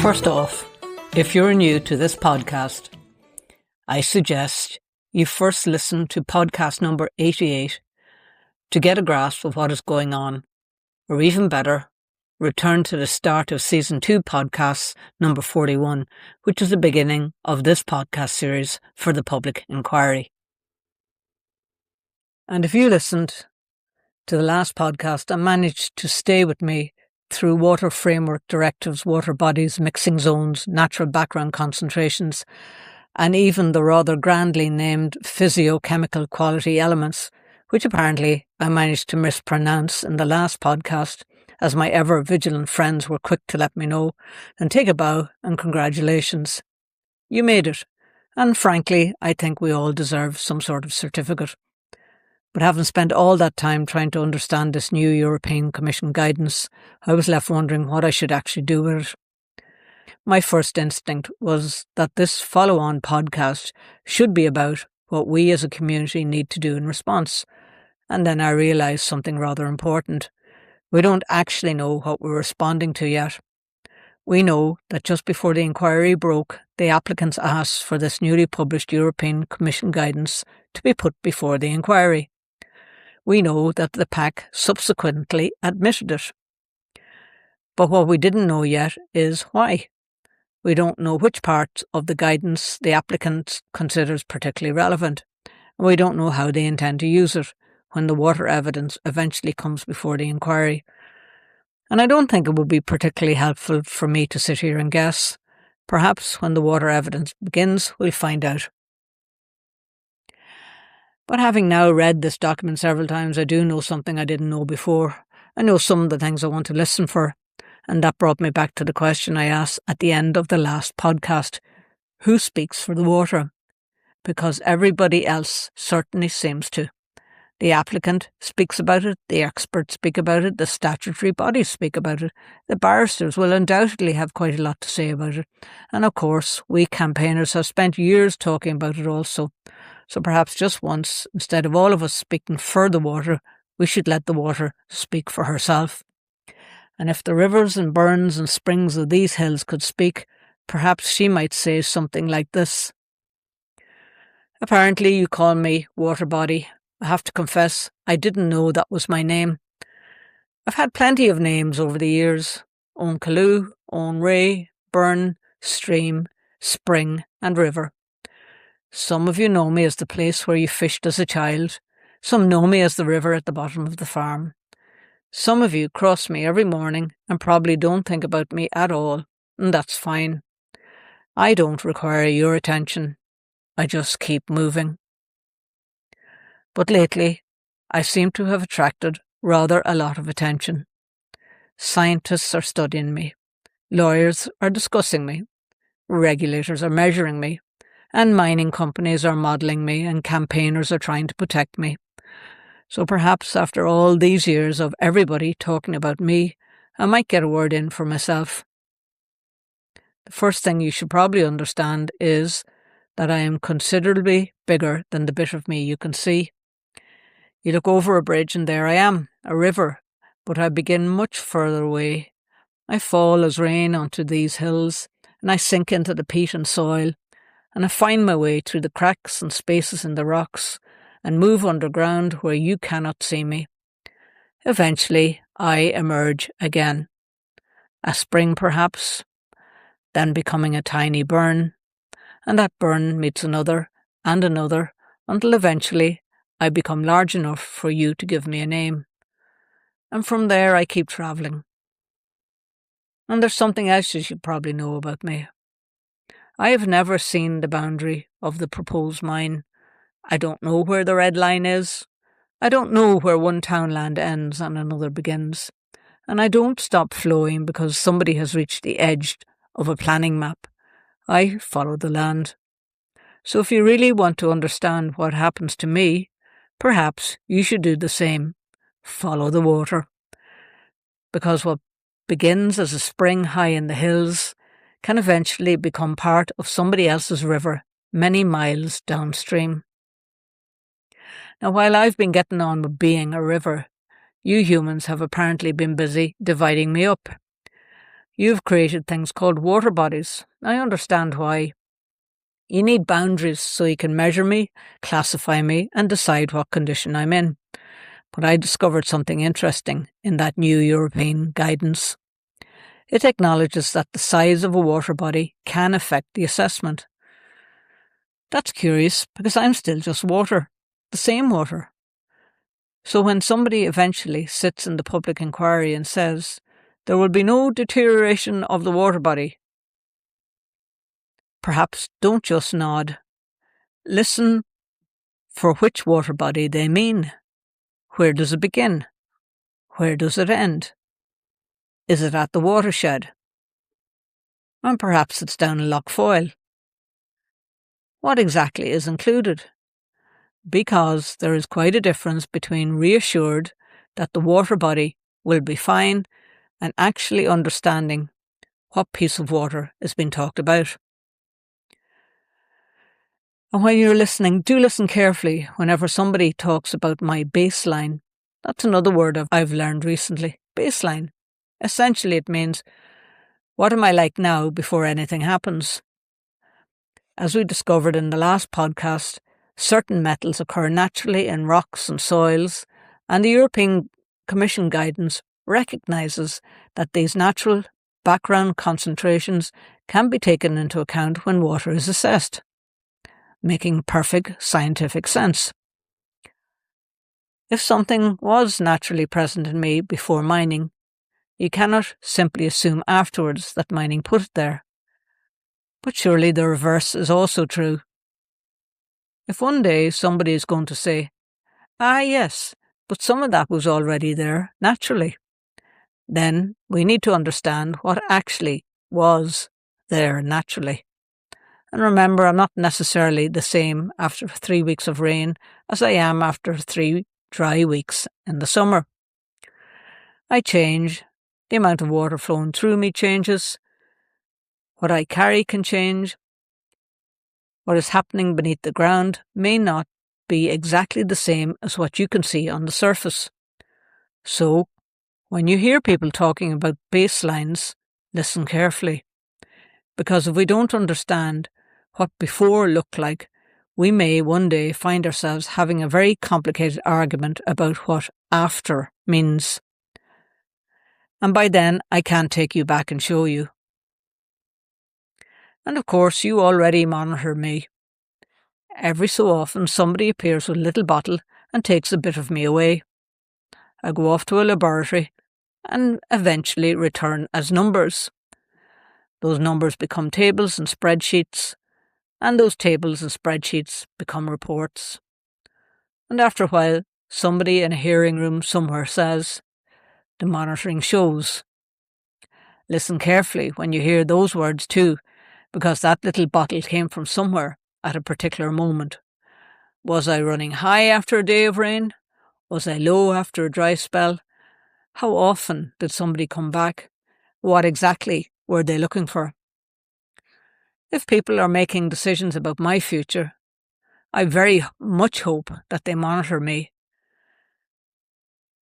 First off, if you're new to this podcast, I suggest you first listen to podcast number 88 to get a grasp of what is going on, or even better, return to the start of Season 2 podcasts number 41, which is the beginning of this podcast series for the public inquiry. And if you listened to the last podcast and managed to stay with me through water framework directives, water bodies, mixing zones, natural background concentrations, and even the rather grandly named physiochemical quality elements, which apparently I managed to mispronounce in the last podcast, as my ever vigilant friends were quick to let me know, then take a bow and congratulations. You made it, and frankly, I think we all deserve some sort of certificate. But having spent all that time trying to understand this new European Commission guidance, I was left wondering what I should actually do with it. My first instinct was that this follow-on podcast should be about what we as a community need to do in response. And then I realised something rather important. We don't actually know what we're responding to yet. We know that just before the inquiry broke, the applicants asked for this newly published European Commission guidance to be put before the inquiry. We know that the PAC subsequently admitted it. But what we didn't know yet is why. We don't know which part of the guidance the applicant considers particularly relevant, and we don't know how they intend to use it when the water evidence eventually comes before the inquiry. And I don't think it would be particularly helpful for me to sit here and guess. Perhaps when the water evidence begins, we'll find out. But having now read this document several times, I do know something I didn't know before. I know some of the things I want to listen for. And that brought me back to the question I asked at the end of the last podcast. Who speaks for the water? Because everybody else certainly seems to. The applicant speaks about it, the experts speak about it, the statutory bodies speak about it, the barristers will undoubtedly have quite a lot to say about it. And of course, we campaigners have spent years talking about it also. So perhaps just once, instead of all of us speaking for the water, we should let the water speak for herself. And if the rivers and burns and springs of these hills could speak, perhaps she might say something like this. Apparently you call me water body. I have to confess, I didn't know that was my name. I've had plenty of names over the years. Own Calloo, Own Ray, Burn, Stream, Spring and River. Some of you know me as the place where you fished as a child. Some know me as the river at the bottom of the farm. Some of you cross me every morning and probably don't think about me at all, and that's fine. I don't require your attention. I just keep moving. But lately, I seem to have attracted rather a lot of attention. Scientists are studying me. Lawyers are discussing me. Regulators are measuring me. And mining companies are modelling me, and campaigners are trying to protect me. So perhaps after all these years of everybody talking about me, I might get a word in for myself. The first thing you should probably understand is that I am considerably bigger than the bit of me you can see. You look over a bridge and there I am, a river, but I begin much further away. I fall as rain onto these hills, and I sink into the peat and soil, and I find my way through the cracks and spaces in the rocks and move underground where you cannot see me. Eventually, I emerge again. A spring perhaps, then becoming a tiny burn, and that burn meets another and another until eventually I become large enough for you to give me a name. And from there I keep travelling. And there's something else you should probably know about me. I have never seen the boundary of the proposed mine. I don't know where the red line is. I don't know where one townland ends and another begins. And I don't stop flowing because somebody has reached the edge of a planning map. I follow the land. So if you really want to understand what happens to me, perhaps you should do the same. Follow the water. Because what begins as a spring high in the hills can eventually become part of somebody else's river many miles downstream. Now, while I've been getting on with being a river, you humans have apparently been busy dividing me up. You've created things called water bodies. I understand why. You need boundaries so you can measure me, classify me, and decide what condition I'm in. But I discovered something interesting in that new European guidance. It acknowledges that the size of a water body can affect the assessment. That's curious because I'm still just water, the same water. So when somebody eventually sits in the public inquiry and says, there will be no deterioration of the water body, perhaps don't just nod. Listen for which water body they mean. Where does it begin? Where does it end? Is it at the watershed? And perhaps it's down in Lough Foyle. What exactly is included? Because there is quite a difference between reassured that the water body will be fine and actually understanding what piece of water is being talked about. And when you're listening, do listen carefully whenever somebody talks about my baseline. That's another word I've learned recently. Baseline. Essentially, it means, what am I like now before anything happens? As we discovered in the last podcast, certain metals occur naturally in rocks and soils, and the European Commission guidance recognises that these natural background concentrations can be taken into account when water is assessed, making perfect scientific sense. If something was naturally present in me before mining, you cannot simply assume afterwards that mining put it there. But surely the reverse is also true. If one day somebody is going to say, yes, but some of that was already there naturally, then we need to understand what actually was there naturally. And remember, I'm not necessarily the same after 3 weeks of rain as I am after 3 dry weeks in the summer. I change, the amount of water flowing through me changes, what I carry can change, what is happening beneath the ground may not be exactly the same as what you can see on the surface. So, when you hear people talking about baselines, listen carefully. Because if we don't understand what before looked like, we may one day find ourselves having a very complicated argument about what after means. And by then, I can't take you back and show you. And of course, you already monitor me. Every so often, somebody appears with a little bottle and takes a bit of me away. I go off to a laboratory and eventually return as numbers. Those numbers become tables and spreadsheets, and those tables and spreadsheets become reports. And after a while, somebody in a hearing room somewhere says, the monitoring shows. Listen carefully when you hear those words too, because that little bottle came from somewhere at a particular moment. Was I running high after a day of rain? Was I low after a dry spell? How often did somebody come back? What exactly were they looking for? If people are making decisions about my future, I very much hope that they monitor me.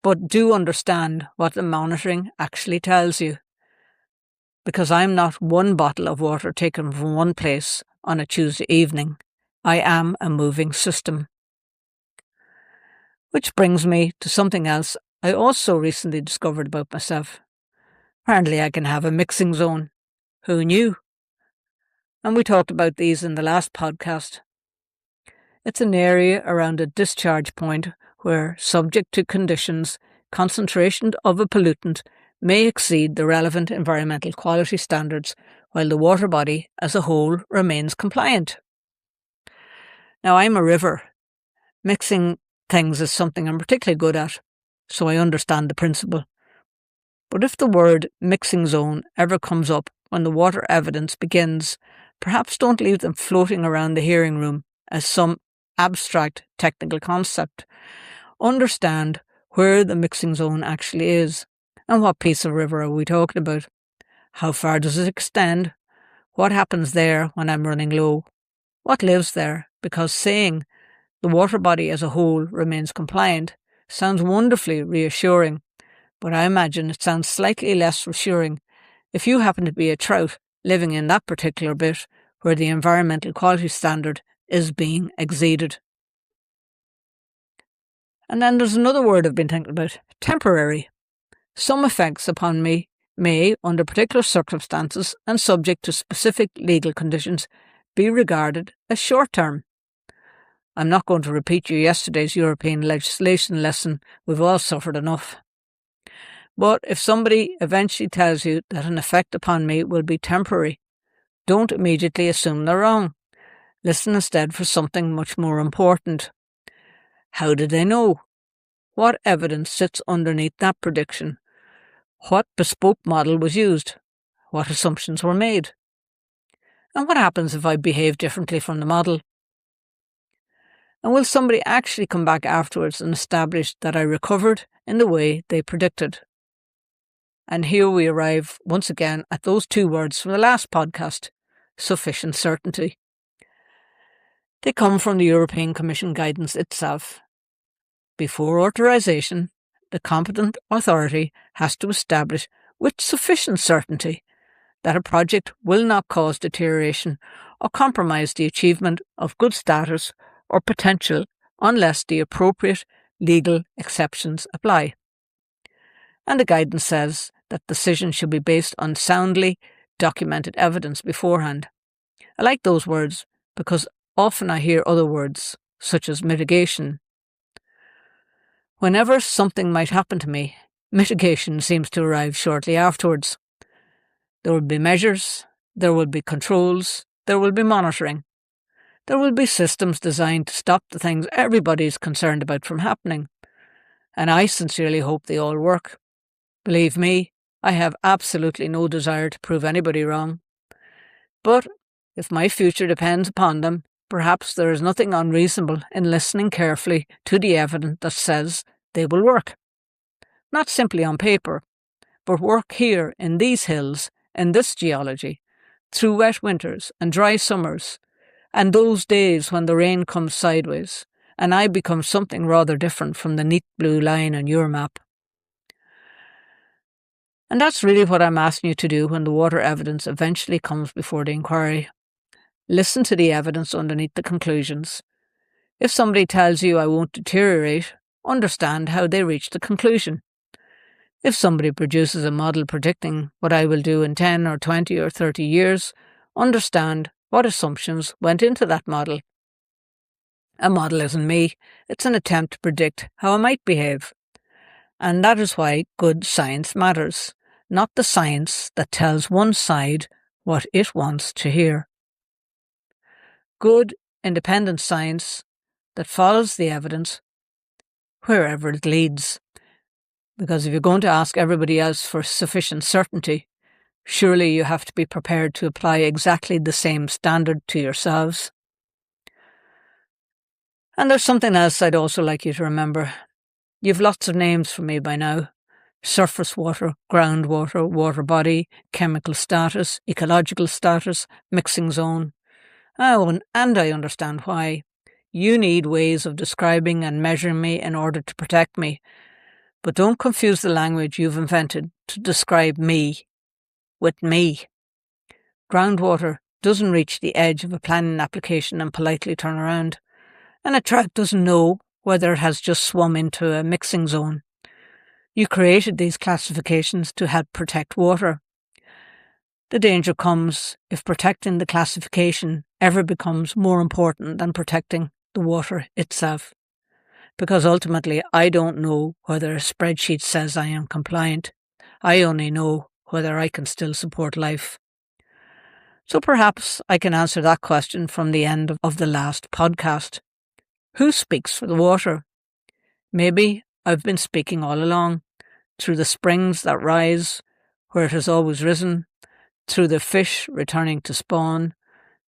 But do understand what the monitoring actually tells you. Because I'm not one bottle of water taken from one place on a Tuesday evening. I am a moving system. Which brings me to something else I also recently discovered about myself. Apparently I can have a mixing zone. Who knew? And we talked about these in the last podcast. It's an area around a discharge point where, subject to conditions, concentration of a pollutant may exceed the relevant environmental quality standards while the water body as a whole remains compliant. Now, I'm a river. Mixing things is something I'm particularly good at, so I understand the principle. But if the word mixing zone ever comes up when the water evidence begins, perhaps don't leave them floating around the hearing room as some abstract technical concept. Understand where the mixing zone actually is and what piece of river are we talking about. How far does it extend? What happens there when I'm running low? What lives there? Because saying the water body as a whole remains compliant sounds wonderfully reassuring, but I imagine it sounds slightly less reassuring if you happen to be a trout living in that particular bit where the environmental quality standard is being exceeded. And then there's another word I've been thinking about, temporary. Some effects upon me may, under particular circumstances and subject to specific legal conditions, be regarded as short-term. I'm not going to repeat you yesterday's European legislation lesson. We've all suffered enough. But if somebody eventually tells you that an effect upon me will be temporary, don't immediately assume they're wrong. Listen instead for something much more important. How did they know? What evidence sits underneath that prediction? What bespoke model was used? What assumptions were made? And what happens if I behave differently from the model? And will somebody actually come back afterwards and establish that I recovered in the way they predicted? And here we arrive once again at those two words from the last podcast, sufficient certainty. They come from the European Commission guidance itself. Before authorisation, the competent authority has to establish with sufficient certainty that a project will not cause deterioration or compromise the achievement of good status or potential unless the appropriate legal exceptions apply. And the guidance says that decisions should be based on soundly documented evidence beforehand. I like those words because often I hear other words, such as mitigation. Whenever something might happen to me, mitigation seems to arrive shortly afterwards. There will be measures, there will be controls, there will be monitoring. There will be systems designed to stop the things everybody is concerned about from happening. And I sincerely hope they all work. Believe me, I have absolutely no desire to prove anybody wrong. But if my future depends upon them, perhaps there is nothing unreasonable in listening carefully to the evidence that says they will work. Not simply on paper, but work here in these hills, in this geology, through wet winters and dry summers, and those days when the rain comes sideways, and I become something rather different from the neat blue line on your map. And that's really what I'm asking you to do when the water evidence eventually comes before the inquiry. Listen to the evidence underneath the conclusions. If somebody tells you I won't deteriorate, understand how they reached the conclusion. If somebody produces a model predicting what I will do in 10 or 20 or 30 years, understand what assumptions went into that model. A model isn't me, it's an attempt to predict how I might behave. And that is why good science matters, not the science that tells one side what it wants to hear. Good, independent science that follows the evidence wherever it leads. Because if you're going to ask everybody else for sufficient certainty, surely you have to be prepared to apply exactly the same standard to yourselves. And there's something else I'd also like you to remember. You've lots of names for me by now. Surface water, groundwater, water body, chemical status, ecological status, mixing zone. Oh, and I understand why. You need ways of describing and measuring me in order to protect me. But don't confuse the language you've invented to describe me with me. Groundwater doesn't reach the edge of a planning application and politely turn around. And a trout doesn't know whether it has just swum into a mixing zone. You created these classifications to help protect water. The danger comes if protecting the classification ever becomes more important than protecting the water itself. Because ultimately I don't know whether a spreadsheet says I am compliant. I only know whether I can still support life. So perhaps I can answer that question from the end of the last podcast. Who speaks for the water? Maybe I've been speaking all along, through the springs that rise where it has always risen, through the fish returning to spawn,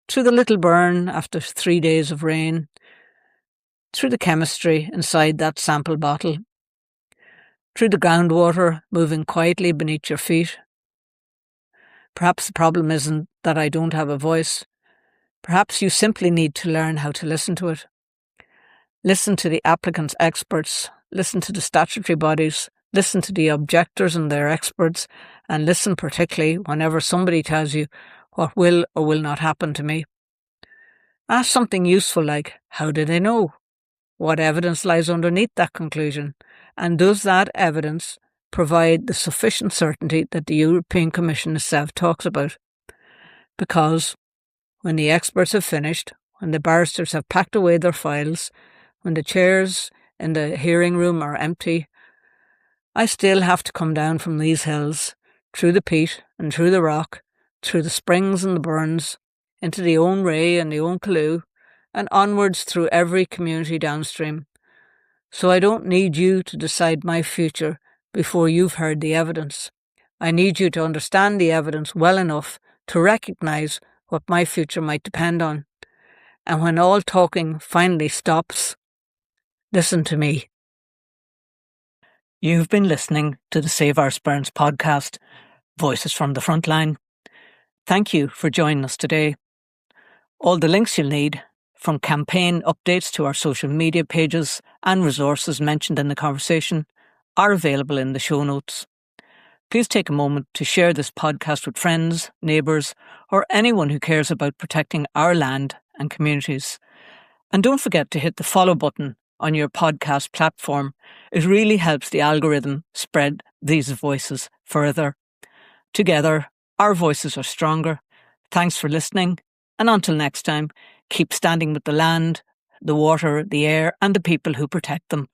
through the little burn after 3 days of rain, through the chemistry inside that sample bottle, through the groundwater moving quietly beneath your feet. Perhaps the problem isn't that I don't have a voice. Perhaps you simply need to learn how to listen to it. Listen to the applicant's experts, listen to the statutory bodies, Listen to the objectors and their experts, and listen particularly whenever somebody tells you what will or will not happen to me. Ask something useful like, how do they know? What evidence lies underneath that conclusion? And does that evidence provide the sufficient certainty that the European Commission itself talks about? Because when the experts have finished, when the barristers have packed away their files, when the chairs in the hearing room are empty, I still have to come down from these hills, through the peat and through the rock, through the springs and the burns, into the Own Ray and the Own Calloo, and onwards through every community downstream. So I don't need you to decide my future before you've heard the evidence. I need you to understand the evidence well enough to recognise what my future might depend on. And when all talking finally stops, listen to me. You've been listening to the Save Our Sperms podcast, Voices from the Frontline. Thank you for joining us today. All the links you'll need, from campaign updates to our social media pages and resources mentioned in the conversation, are available in the show notes. Please take a moment to share this podcast with friends, neighbours, or anyone who cares about protecting our land and communities. And don't forget to hit the follow button on your podcast platform. It really helps the algorithm spread these voices further. Together, our voices are stronger. Thanks for listening, and until next time, keep standing with the land, the water, the air, and the people who protect them.